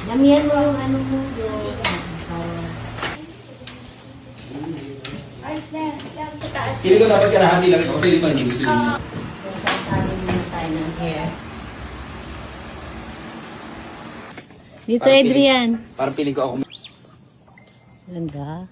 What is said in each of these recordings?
Damihan mo yung ano mo, yung Hindi ko dapat kalahati lang ito kasi hindi pa hindi gusto yun. sasabi mo tayo ng hair. Dito, Adrian. Parang piling ko ako. Ganda.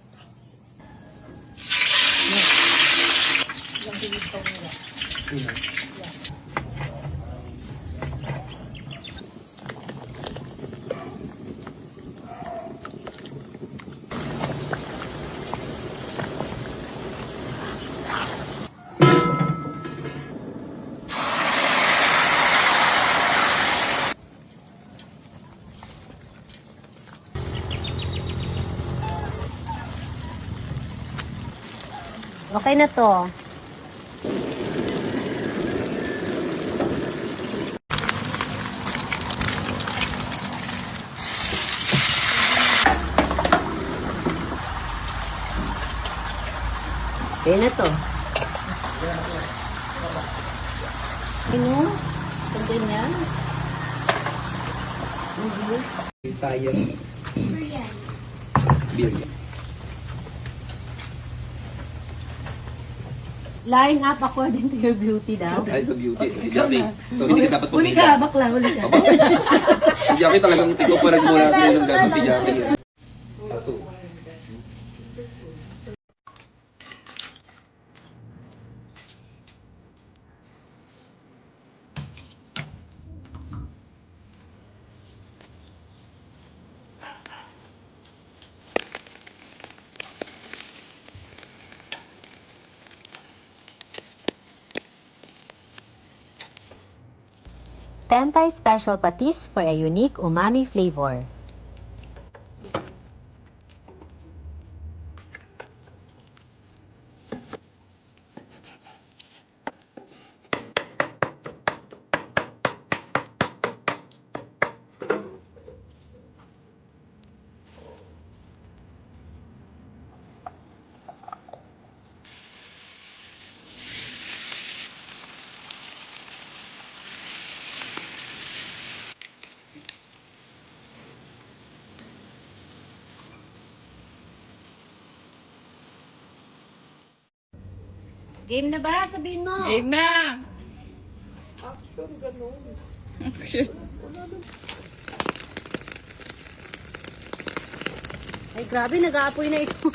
Okay na to. Okay na to. Ano? Ito ganyan. Sayang. Beer. Line up according to your beauty daw. Ay, sa beauty. Si Jackie. So, hindi ka dapat Huli pumila. ka, bakla, huli ka. Si Jackie talagang tiko pa rin muna natin yung dapat si Jackie. Tato. Tentay Special Patis for a unique umami flavor. Game na ba? Sabihin mo. Game na! Ay, grabe, nag-aapoy na ito.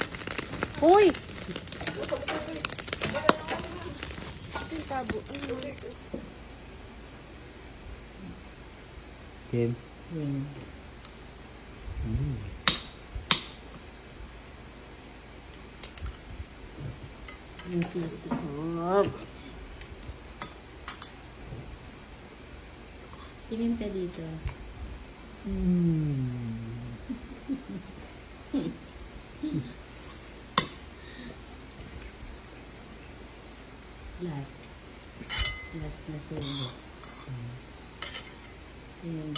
Uy! Game. Yung sisi ko. Tingin ka dito. Last. Last na sa'yo. Ayan.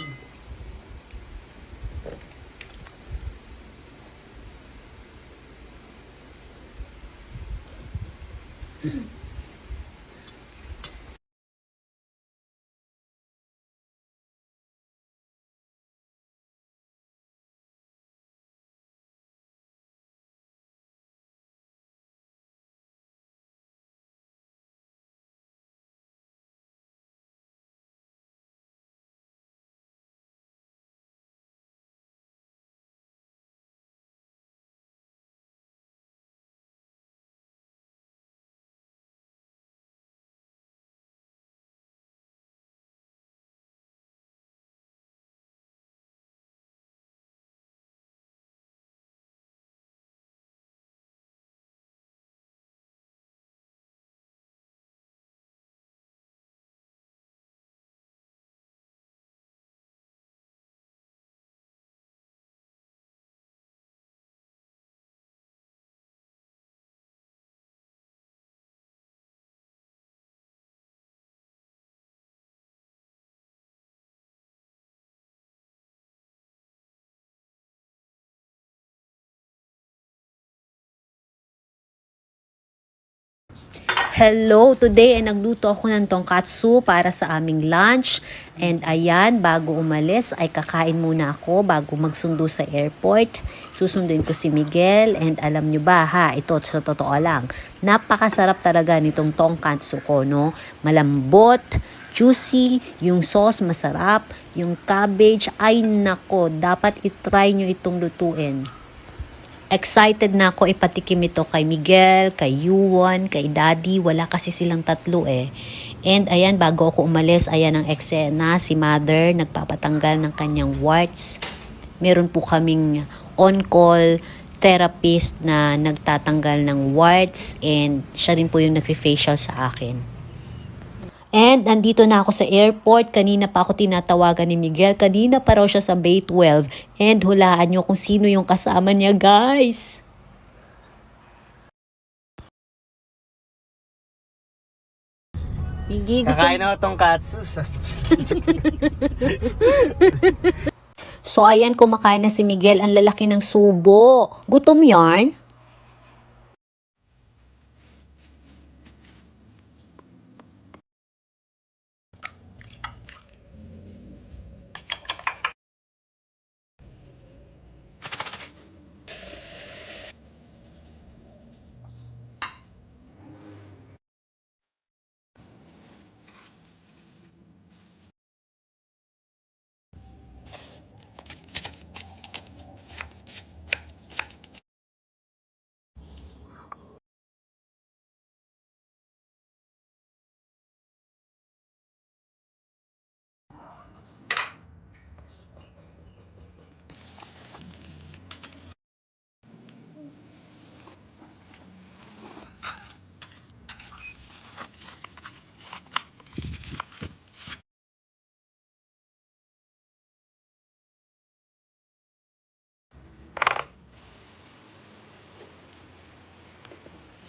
Hello! Today ay nagluto ako ng tonkatsu para sa aming lunch. And ayan, bago umalis ay kakain muna ako bago magsundo sa airport. Susunduin ko si Miguel and alam nyo ba ha, ito sa totoo lang, napakasarap talaga nitong tonkatsu ko, no? Malambot, juicy, yung sauce masarap, yung cabbage, ay nako, dapat itry nyo itong lutuin. Excited na ako ipatikim ito kay Miguel, kay Yuan, kay Daddy. Wala kasi silang tatlo eh. And ayan, bago ako umalis, ayan ang eksena. Si Mother nagpapatanggal ng kanyang warts. Meron po kaming on-call therapist na nagtatanggal ng warts. And siya rin po yung nag-facial sa akin. And andito na ako sa airport. Kanina pa ako tinatawagan ni Miguel. Kanina pa raw siya sa Bay 12. And hulaan nyo kung sino yung kasama niya, guys. Miggy, Kakain ako tong katsu. So ayan, kumakain na si Miguel. Ang lalaki ng subo. Gutom yarn?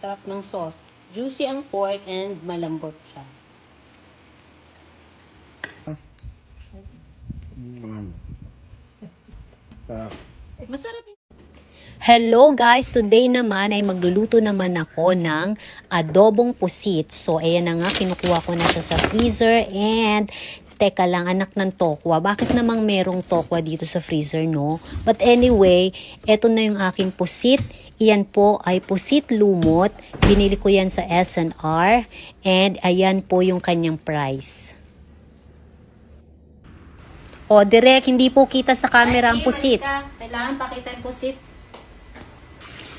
sarap ng sauce. Juicy ang pork and malambot siya. Masarap yun. Hello guys! Today naman ay magluluto naman ako ng adobong pusit. So ayan na nga, kinukuha ko na siya sa freezer and teka lang, anak ng tokwa. Bakit namang merong tokwa dito sa freezer, no? But anyway, eto na yung aking pusit. Iyan po ay pusit lumot. Binili ko yan sa S&R. And ayan po yung kanyang price. O, direct, hindi po kita sa camera ang pusit. Kailangan pakita yung pusit.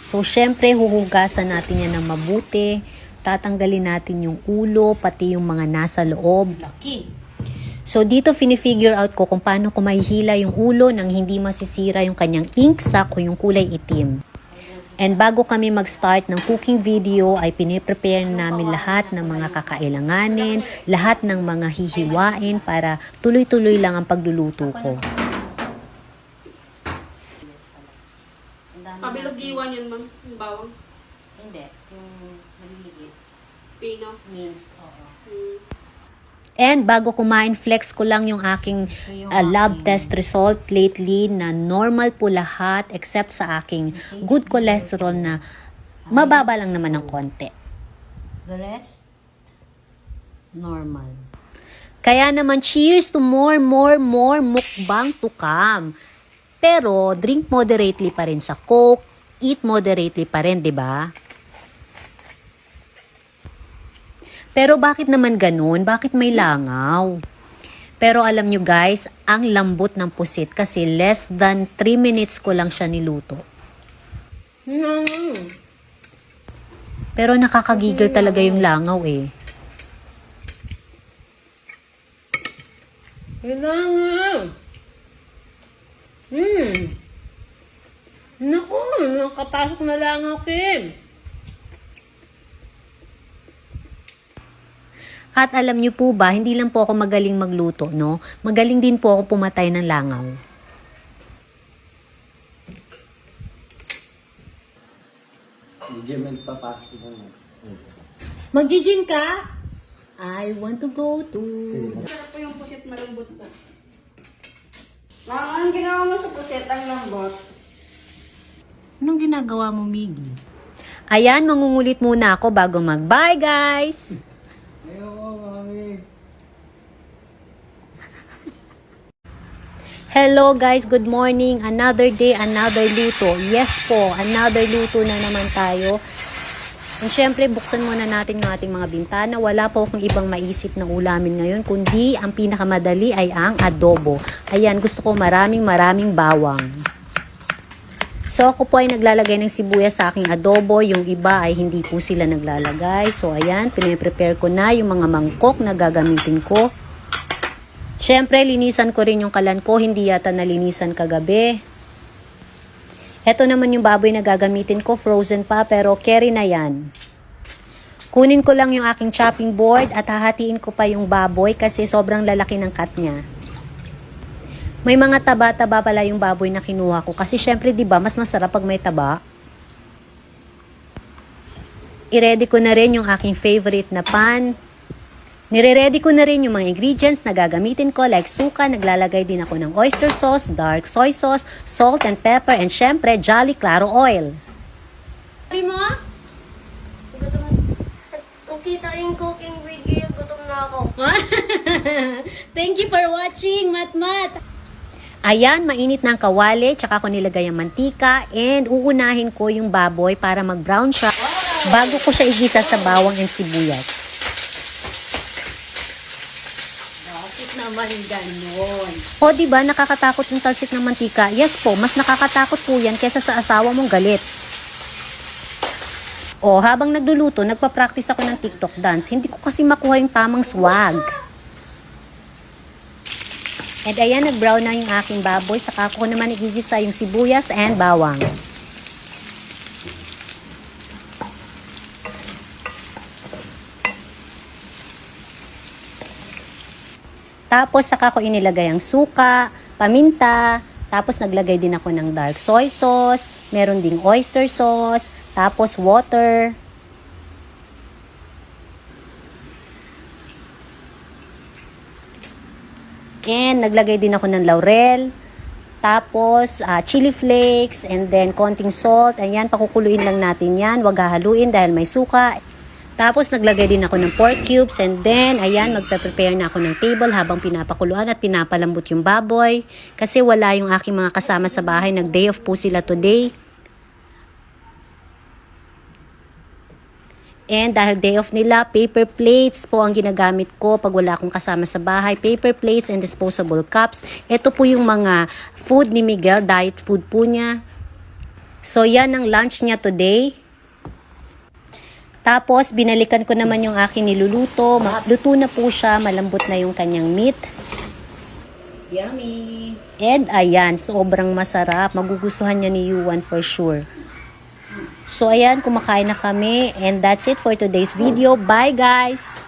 So, syempre, huhugasan natin yan ng mabuti. Tatanggalin natin yung ulo, pati yung mga nasa loob. Laki. So, dito finifigure out ko kung paano ko mahihila yung ulo nang hindi masisira yung kanyang ink sac o yung kulay itim. And bago kami mag-start ng cooking video, ay piniprepare namin lahat ng mga kakailanganin, lahat ng mga hihiwain para tuloy-tuloy lang ang pagluluto ko. Pabilugiwan yun, ma'am. Yung bawang. Hindi. Yung maliliit. Pino. Means, oo. And bago kumain, flex ko lang yung aking lab test result lately na normal po lahat except sa aking good cholesterol na mababa lang naman ng konti. The rest, normal. Kaya naman, cheers to more mukbang to come. Pero, drink moderately pa rin sa Coke, eat moderately pa rin, di ba? Pero bakit naman ganun? Bakit may langaw? Pero alam nyo guys, ang lambot ng pusit kasi less than 3 minutes ko lang siya niluto. Pero nakakagigil talaga yung langaw eh. Langaw! Naku, nakapasok na langaw, Kim. At alam niyo po ba, hindi lang po ako magaling magluto, no? Magaling din po ako pumatay ng langaw. Mag-gym ka? I want to go to... Sarap po yung pusit malambot po. Anong ginawa mo sa pusit? Ang lambot. Anong ginagawa mo, Miggy? Ayan, mangungulit muna ako bago mag-bye, guys! Ayoko, mami. Hello guys, good morning. Another day, another luto. Yes po, another luto na naman tayo. And syempre, buksan muna natin yung ating mga bintana. Wala po akong ibang maisip na ulamin ngayon, kundi ang pinakamadali ay ang adobo. Ayan, gusto ko maraming bawang. So ako po ay naglalagay ng sibuyas sa aking adobo. Yung iba ay hindi po sila naglalagay. So ayan, pinaprepare ko na yung mga mangkok na gagamitin ko. Syempre, linisan ko rin yung kalan ko. Hindi yata nalinisan kagabi. Ito naman yung baboy na gagamitin ko. Frozen pa, pero carry na yan. Kunin ko lang yung aking chopping board at hahatiin ko pa yung baboy kasi sobrang lalaki ng cut niya. May mga taba-taba pala yung baboy na kinuha ko kasi syempre 'di ba mas masarap pag may taba. I-ready ko na rin yung aking favorite na pan. Nire-ready ko na rin yung mga ingredients na gagamitin ko like suka, naglalagay din ako ng oyster sauce, dark soy sauce, salt and pepper, and syempre Jolly Claro oil. Sabi mo? Gutom. Nakita yung cooking video, gutom na ako. Thank you for watching, Matmat! Ayan, mainit na ang kawali, tsaka ko nilagay ang mantika, and uunahin ko yung baboy para mag-brown siya bago ko siya igisa sa bawang and sibuyas. Bakit naman ganon? O, diba, nakakatakot yung talsik ng mantika? Yes po, mas nakakatakot po yan kesa sa asawa mong galit. O, habang nagluluto, nagpa-practice ako ng TikTok dance. Hindi ko kasi makuha yung tamang swag. And ayan, nag-brown na yung aking baboy. Saka ko naman igigisa yung sibuyas and bawang. Tapos, saka ko inilagay ang suka, paminta, tapos naglagay din ako ng dark soy sauce, meron ding oyster sauce, tapos water. And naglagay din ako ng laurel, tapos chili flakes, and then konting salt. Ayan, pakukuluin lang natin yan. Huwag hahaluin dahil may suka. Tapos naglagay din ako ng pork cubes, and then ayan, magpe-prepare na ako ng table habang pinapakuluan at pinapalambot yung baboy. Kasi wala yung aking mga kasama sa bahay. Nag-day off po sila today. And dahil day off nila, paper plates po ang ginagamit ko pag wala akong kasama sa bahay. Paper plates and disposable cups. Ito po yung mga food ni Miguel, diet food po niya. So yan ang lunch niya today. Tapos binalikan ko naman yung aking niluluto. Luto na po siya, malambot na yung kanyang meat. Yummy! And ayan, sobrang masarap. Magugustuhan niya ni Yuan for sure. So ayan, kumakain na kami. And that's it for today's video. Bye guys!